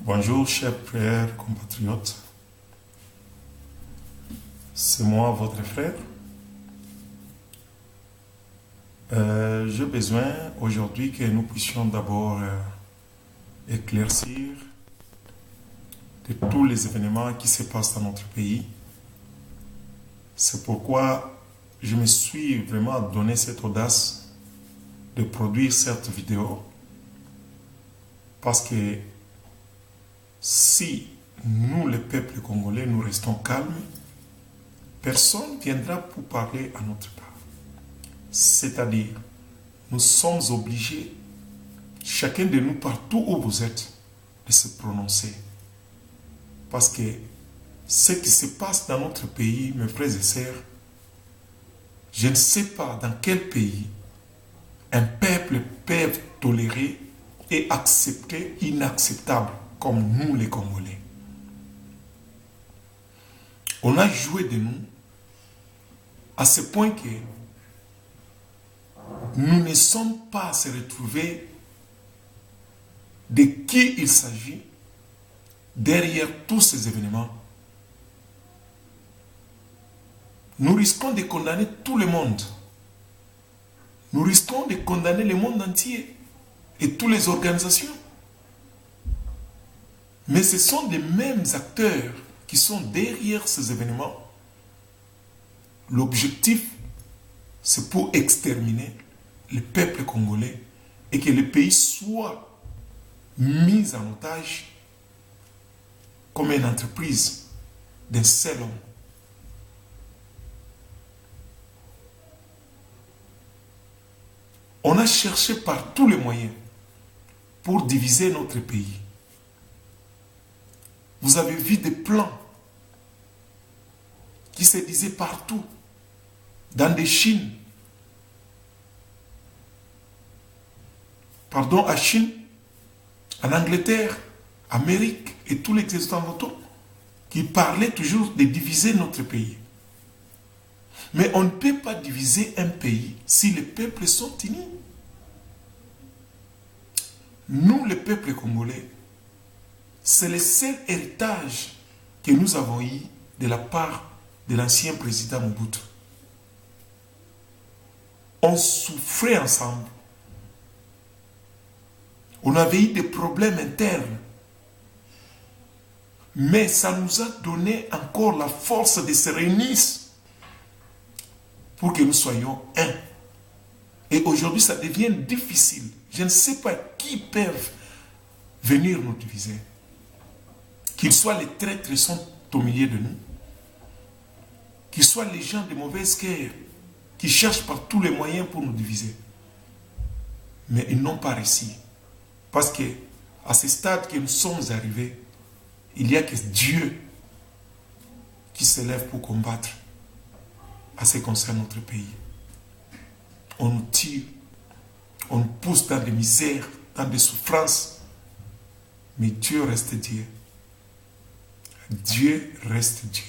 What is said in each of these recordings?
Bonjour, chers frères compatriotes. C'est moi, votre frère. J'ai besoin aujourd'hui que nous puissions d'abord éclaircir de tous les événements qui se passent dans notre pays. C'est pourquoi je me suis vraiment donné cette audace de produire cette vidéo. Parce que si nous, le peuple congolais, nous restons calmes, personne ne viendra pour parler à notre part. C'est-à-dire, nous sommes obligés, chacun de nous, partout où vous êtes, de se prononcer. Parce que ce qui se passe dans notre pays, mes frères et sœurs, je ne sais pas dans quel pays un peuple peut tolérer et accepter inacceptable comme nous les Congolais. On a joué de nous à ce point que nous ne sommes pas à se retrouver de qui il s'agit derrière tous ces événements. Nous risquons de condamner tout le monde. Nous risquons de condamner le monde entier et toutes les organisations. Mais ce sont les mêmes acteurs qui sont derrière ces événements. L'objectif, c'est pour exterminer le peuple congolais et que le pays soit mis en otage comme une entreprise d'un seul homme. On a cherché par tous les moyens pour diviser notre pays. Vous avez vu des plans qui se disaient partout, dans des Chines, à Chine, en Angleterre, Amérique et tous les Occidentaux, qui parlaient toujours de diviser notre pays. Mais on ne peut pas diviser un pays si les peuples sont unis. Nous, le peuple congolais, c'est le seul héritage que nous avons eu de la part de l'ancien président Mobutu. On souffrait ensemble. On avait eu des problèmes internes. Mais ça nous a donné encore la force de se réunir pour que nous soyons un. Et aujourd'hui, ça devient difficile. Je ne sais pas qui peuvent venir nous diviser. Qu'ils soient les traîtres qui sont au milieu de nous, qu'ils soient les gens de mauvaise cœur qui cherchent par tous les moyens pour nous diviser. Mais ils n'ont pas réussi. Parce que à ce stade que nous sommes arrivés, il n'y a que Dieu qui se lève pour combattre à ce qui concerne notre pays. On nous tire, on nous pousse dans des misères, dans des souffrances. Mais Dieu reste Dieu. Dieu reste Dieu.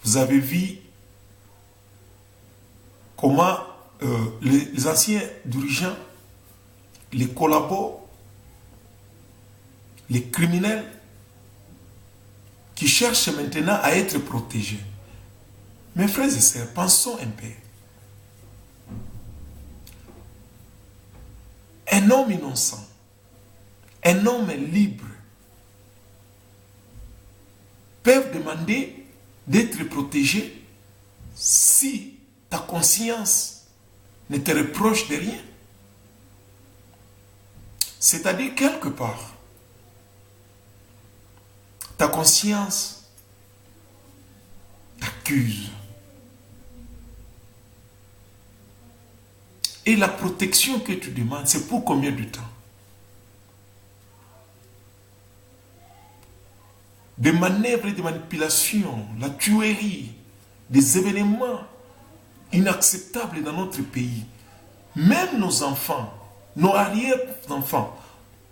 Vous avez vu comment les anciens dirigeants, les collabos, les criminels qui cherchent maintenant à être protégés. Mes frères et sœurs, pensons un peu. Un homme innocent, un homme libre, peuvent demander d'être protégé si ta conscience ne te reproche de rien. C'est-à-dire, quelque part, ta conscience t'accuse. Et la protection que tu demandes, c'est pour combien de temps? Des manœuvres et des manipulations, la tuerie, des événements inacceptables dans notre pays. Même nos enfants, nos arrière-enfants,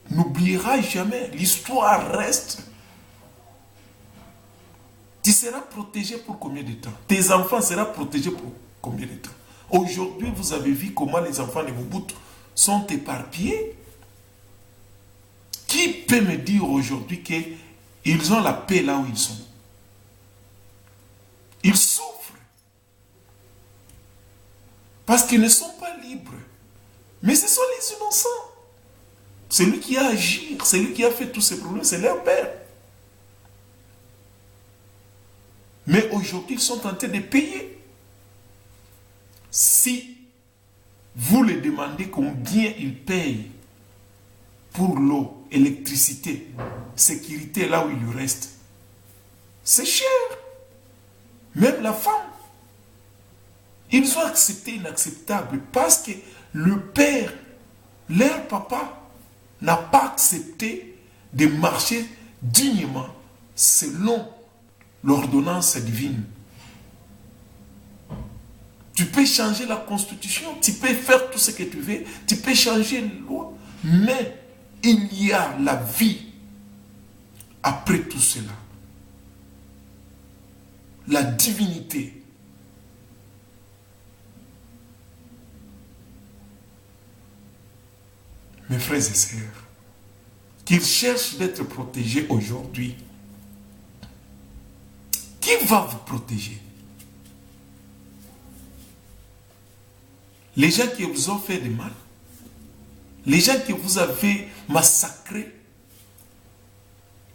n'oubliera jamais. L'histoire reste. Tu seras protégé pour combien de temps? Tes enfants seront protégés pour combien de temps? Aujourd'hui, vous avez vu comment les enfants de Mobutu sont éparpillés. Qui peut me dire aujourd'hui qu'ils ont la paix là où ils sont? Ils souffrent. Parce qu'ils ne sont pas libres. Mais ce sont les innocents. C'est lui qui a agi, c'est lui qui a fait tous ces problèmes, c'est leur père. Mais aujourd'hui, ils sont en train de payer. Si vous les demandez combien ils payent pour l'eau, électricité, sécurité là où il lui reste, c'est cher. Même la femme. Ils ont accepté l'inacceptable parce que le père, leur papa, n'a pas accepté de marcher dignement selon l'ordonnance divine. Tu peux changer la constitution, tu peux faire tout ce que tu veux, tu peux changer les lois, mais il y a la vie après tout cela. La divinité. Mes frères et sœurs, qu'ils cherchent d'être protégés aujourd'hui, qui va vous protéger? Les gens qui vous ont fait du mal, les gens que vous avez massacrés,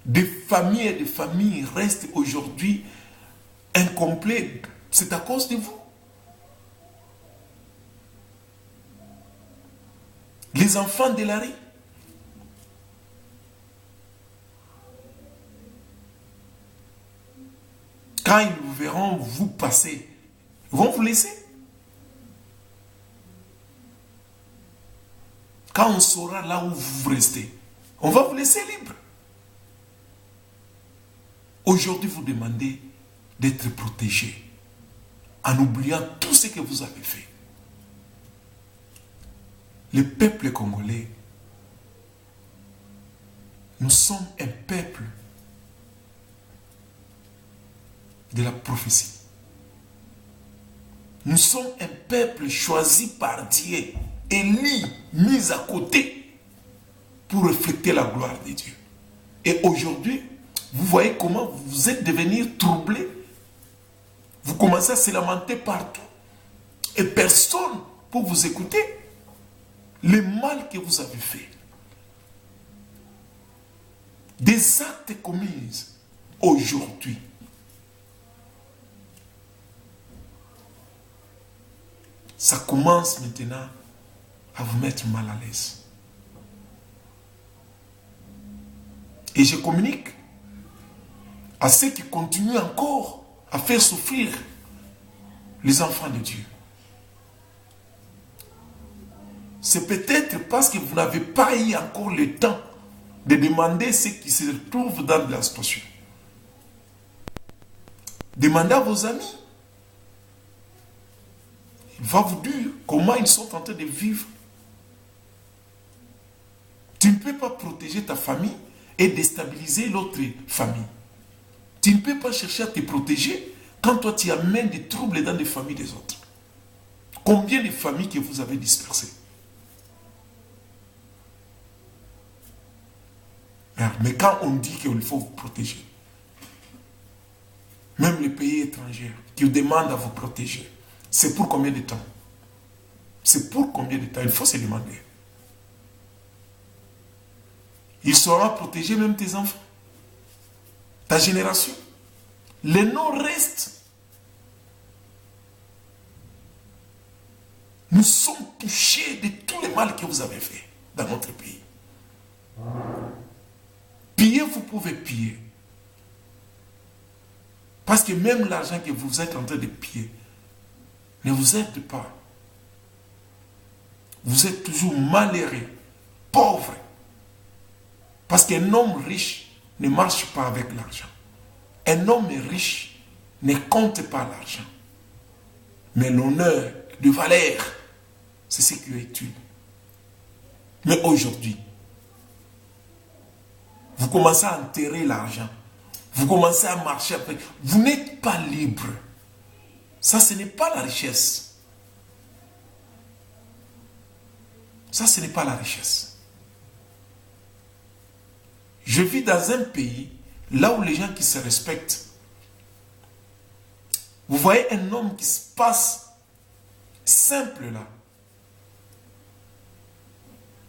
des familles restent aujourd'hui incomplets. C'est à cause de vous. Les enfants de la rue. Quand ils vous verront vous passer, ils vont vous laisser. Quand on saura là où vous restez, on va vous laisser libre. Aujourd'hui, vous demandez d'être protégé en oubliant tout ce que vous avez fait. Le peuple congolais, nous sommes un peuple de la prophétie. Nous sommes un peuple choisi par Dieu, élu, mis à côté pour refléter la gloire de Dieu. Et aujourd'hui, vous voyez comment vous êtes devenus troublés. Vous commencez à se lamenter partout. Et personne pour vous écouter. Le mal que vous avez fait. Des actes commis aujourd'hui. Ça commence maintenant à vous mettre mal à l'aise. Et je communique à ceux qui continuent encore à faire souffrir les enfants de Dieu. C'est peut-être parce que vous n'avez pas eu encore le temps de demander ce qui se trouve dans la situation. Demandez à vos amis. Il va vous dire comment ils sont en train de vivre. Tu ne peux pas protéger ta famille et déstabiliser l'autre famille. Tu ne peux pas chercher à te protéger quand toi tu amènes des troubles dans les familles des autres. Combien de familles que vous avez dispersées? Mais quand on dit qu'il faut vous protéger, même les pays étrangers qui vous demandent à vous protéger, c'est pour combien de temps? C'est pour combien de temps? Il faut se demander. Il sera protégé même tes enfants, ta génération. Les noms restent. Nous sommes touchés de tous les mal que vous avez fait dans notre pays. Piller, vous pouvez piller. Parce que même l'argent que vous êtes en train de piller ne vous aide pas. Vous êtes toujours malheureux, pauvre. Parce qu'un homme riche ne marche pas avec l'argent. Un homme riche ne compte pas l'argent. Mais l'honneur, de valeur, c'est ce qui est utile. Mais aujourd'hui, vous commencez à enterrer l'argent. Vous commencez à marcher après. Vous n'êtes pas libre. Ça, ce n'est pas la richesse. Ça, ce n'est pas la richesse. Je vis dans un pays, là où les gens qui se respectent, vous voyez un homme qui se passe simple là.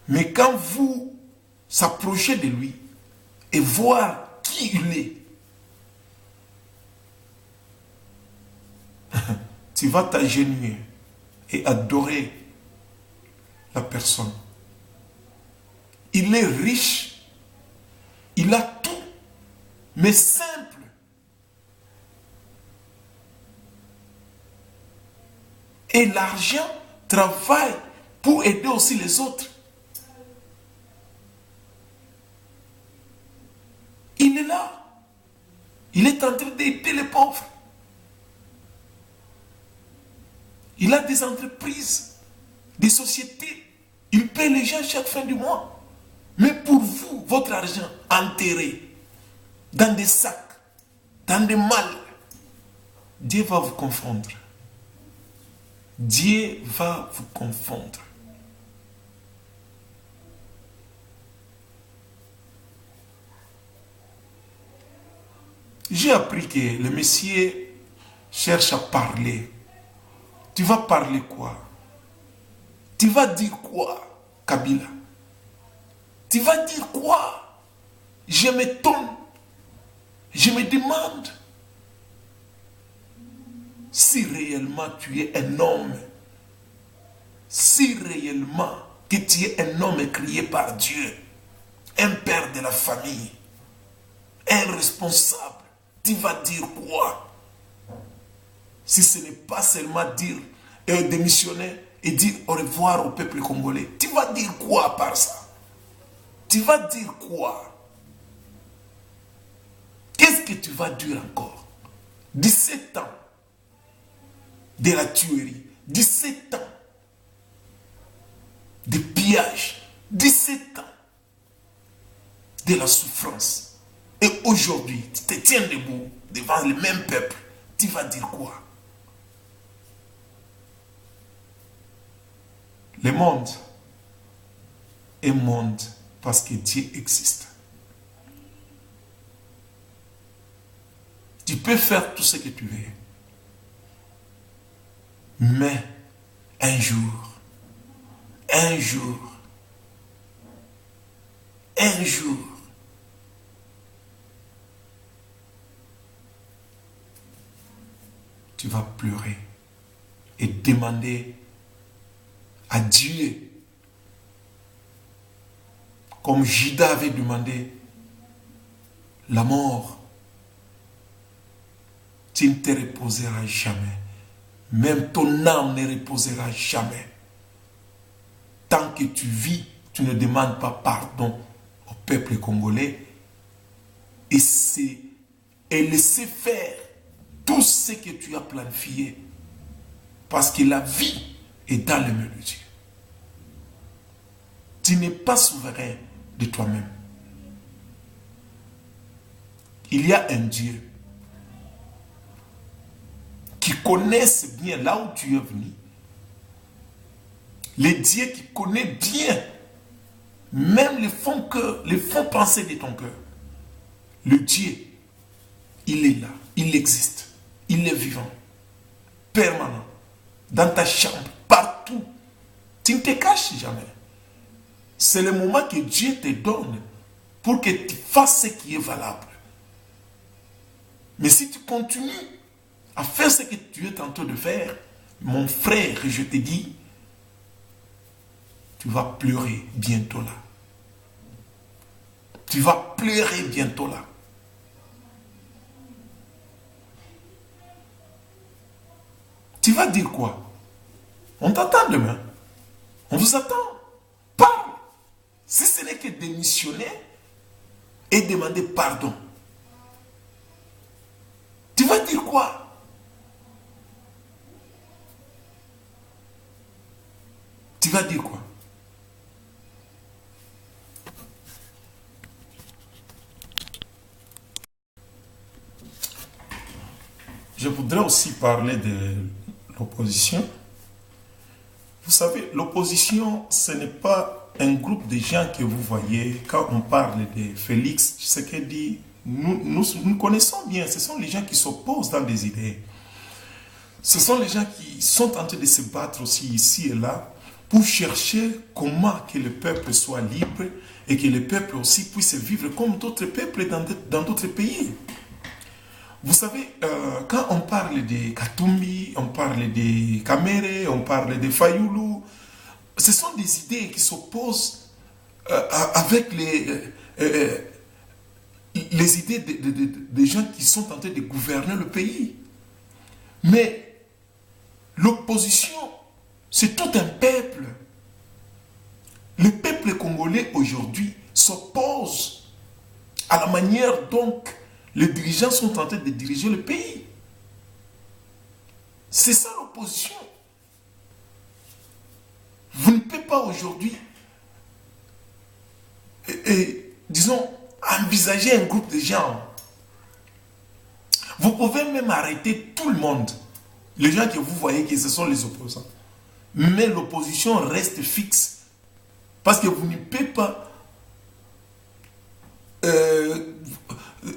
Mais quand vous s'approchez de lui et voir qui il est, tu vas t'agenouiller et adorer la personne. Il est riche, il a tout, mais simple. Et l'argent travaille pour aider aussi les autres. Il est là. Il est en train d'aider les pauvres. Il a des entreprises, des sociétés. Il paie les gens chaque fin du mois. Mais pour vous, votre argent enterré dans des sacs, dans des malles, Dieu va vous confondre. Dieu va vous confondre. J'ai appris que le Messie cherche à parler. Tu vas parler quoi? Tu vas dire quoi, Kabila? Tu vas dire quoi? Je m'étonne. Je me demande si réellement tu es un homme. Si réellement que tu es un homme créé par Dieu. Un père de la famille. Un responsable. Tu vas dire quoi? Si ce n'est pas seulement dire démissionner et dire au revoir au peuple congolais, tu vas dire quoi par ça? Tu vas dire quoi? Qu'est-ce que tu vas dire encore? 17 ans de la tuerie, 17 ans de pillage, 17 ans de la souffrance. Et aujourd'hui, tu te tiens debout devant le même peuple. Tu vas dire quoi? Le monde est monde parce que Dieu existe. Tu peux faire tout ce que tu veux. Mais un jour, tu vas pleurer et demander à Dieu, comme Judas avait demandé la mort. Tu ne te reposeras jamais. Même ton âme ne reposera jamais. Tant que tu vis, tu ne demandes pas pardon au peuple congolais et laisser faire tout ce que tu as planifié. Parce que la vie est dans les mains de Dieu. Tu n'es pas souverain de toi-même. Il y a un Dieu qui connaissent bien là où tu es venu. Le Dieu qui connaît bien même les fonds pensées de ton cœur. Le Dieu, il est là, il existe, il est vivant, permanent, dans ta chambre, partout. Tu ne te caches jamais. C'est le moment que Dieu te donne pour que tu fasses ce qui est valable. Mais si tu continues à faire ce que tu es en train de faire, mon frère, je te dis, tu vas pleurer bientôt là. Tu vas pleurer bientôt là. Tu vas dire quoi? On t'attend demain. On vous attend. Parle. Si ce n'est que démissionner et demander pardon. Tu vas dire quoi? Tu vas dire quoi? Je voudrais aussi parler de l'opposition. Vous savez, l'opposition, ce n'est pas un groupe de gens que vous voyez. Quand on parle de Félix Tshisekedi, nous connaissons bien. Ce sont les gens qui s'opposent dans des idées. Ce sont les gens qui sont en train de se battre aussi ici et là pour chercher comment que le peuple soit libre et que le peuple aussi puisse vivre comme d'autres peuples dans d'autres pays. Vous savez, quand on parle de Katumbi, on parle de Kamere, on parle de Fayoulou, ce sont des idées qui s'opposent avec les idées des gens qui sont en train de gouverner le pays. Mais l'opposition, c'est tout un peuple. Le peuple congolais aujourd'hui s'oppose à la manière dont les dirigeants sont en train de diriger le pays. C'est ça l'opposition. Vous ne pouvez pas aujourd'hui, disons, envisager un groupe de gens. Vous pouvez même arrêter tout le monde. Les gens que vous voyez que ce sont les opposants. Mais l'opposition reste fixe. Parce que vous ne pouvez pas...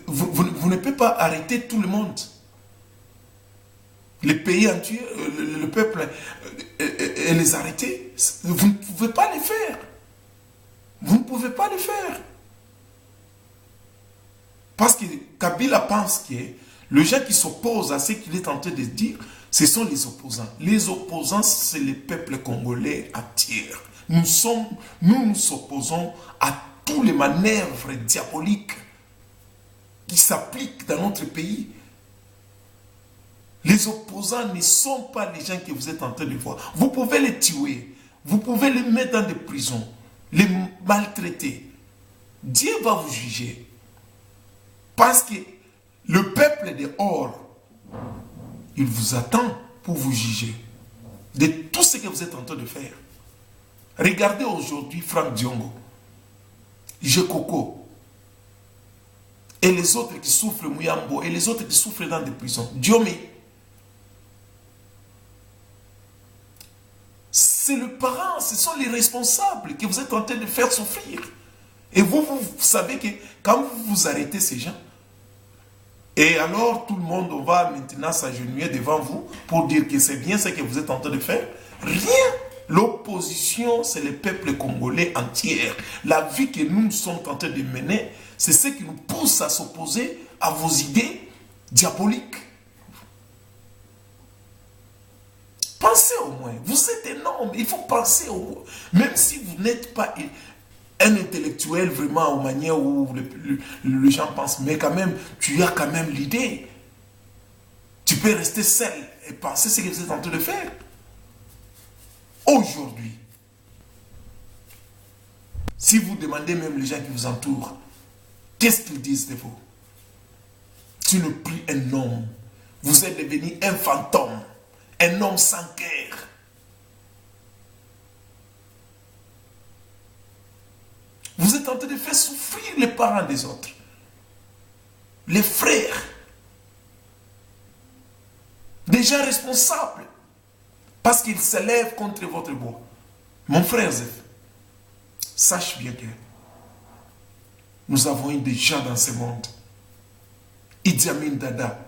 vous ne pouvez pas arrêter tout le monde. Les pays entiers, le peuple, et les arrêter. Vous ne pouvez pas les faire. Vous ne pouvez pas le faire. Parce que Kabila pense que les gens qui s'opposent à ce qu'il est en train de dire, ce sont les opposants. Les opposants, c'est le peuple congolais entier. Nous nous opposons à tous les manœuvres diaboliques qui s'appliquent dans notre pays. Les opposants ne sont pas les gens que vous êtes en train de voir. Vous pouvez les tuer, vous pouvez les mettre dans des prisons, les maltraiter. Dieu va vous juger. Parce que le peuple dehors, il vous attend pour vous juger de tout ce que vous êtes en train de faire. Regardez aujourd'hui Franck Diongo, Jekoko, et les autres qui souffrent, Mouyambo, et les autres qui souffrent dans des prisons. Diomé. C'est le parent, ce sont les responsables que vous êtes en train de faire souffrir. Et vous savez que quand vous vous arrêtez ces gens, et alors tout le monde va maintenant s'agenouiller devant vous pour dire que c'est bien ce que vous êtes en train de faire. Rien. L'opposition, c'est le peuple congolais entier. La vie que nous sommes en train de mener, c'est ce qui nous pousse à s'opposer à vos idées diaboliques. Pensez au moins. Vous êtes énorme. Il faut penser au moins. Même si vous n'êtes pas un intellectuel vraiment aux manières où les gens pensent, mais quand même, tu as quand même l'idée. Tu peux rester seul et penser ce que vous êtes en train de faire. Aujourd'hui, si vous demandez même les gens qui vous entourent, qu'est-ce qu'ils disent de vous? Tu n'es plus un homme. Vous êtes devenu un fantôme. Un homme sans cœur. Vous êtes en train de faire souffrir les parents des autres. Les frères. Des gens responsables. Parce qu'ils s'élèvent contre votre bois. Mon frère Zef, sache bien que nous avons eu des gens dans ce monde. Idi Amin Dada,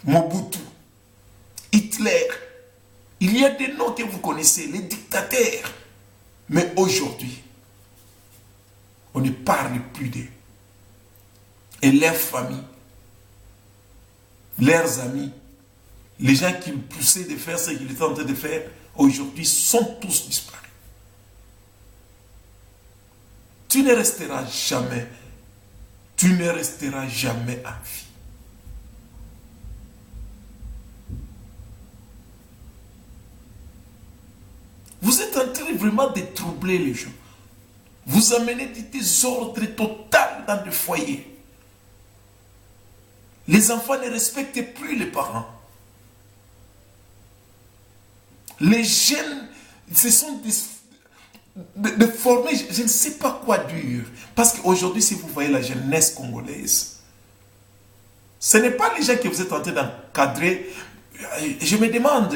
Mobutu, Hitler. Il y a des noms que vous connaissez, les dictateurs. Mais aujourd'hui, on ne parle plus d'eux. Et leurs familles, leurs amis, les gens qui le poussaient de faire ce qu'ils étaient en train de faire, aujourd'hui sont tous disparus. Tu ne resteras jamais en vie. Vous êtes en train vraiment de troubler les gens. Vous amenez des désordres total dans le foyer. Les enfants ne respectent plus les parents. Les jeunes, ce sont de former, je ne sais pas quoi dire. Parce qu'aujourd'hui, si vous voyez la jeunesse congolaise, ce n'est pas les gens que vous êtes en train d'encadrer. Je me demande,